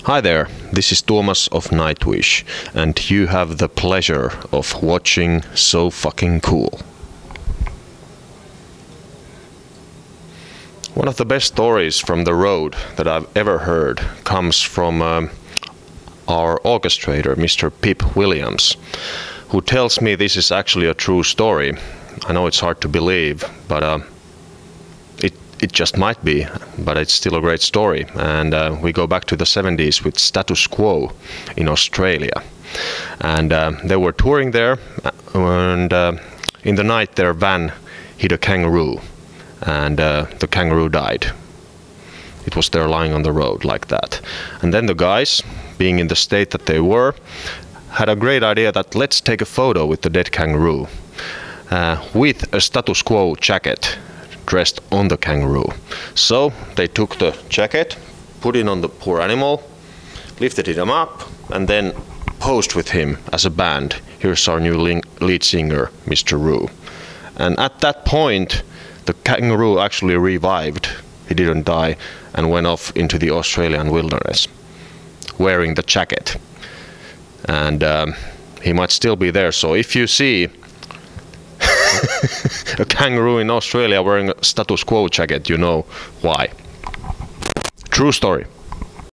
Hi there, this is Tuomas of Nightwish, and you have the pleasure of watching So Fucking Cool. One of the best stories from the road that I've ever heard comes from our orchestrator, Mr. Pip Williams, who tells me this is actually a true story. I know it's hard to believe, but it just might be, but it's still a great story. And we go back to the 70s with Status Quo in Australia. And they were touring there, and in the night their van hit a kangaroo, and the kangaroo died. It was there lying on the road like that. And then the guys, being in the state that they were, had a great idea that let's take a photo with the dead kangaroo with a Status Quo jacket dressed on the kangaroo. So they took the jacket, put it on the poor animal, lifted him up, and then posed with him as a band. Here's our new lead singer, Mr. Roo. And at that point, the kangaroo actually revived. He didn't die and went off into the Australian wilderness wearing the jacket. And he might still be there. So if you see a kangaroo in Australia wearing a Status Quo jacket, you know why. True story.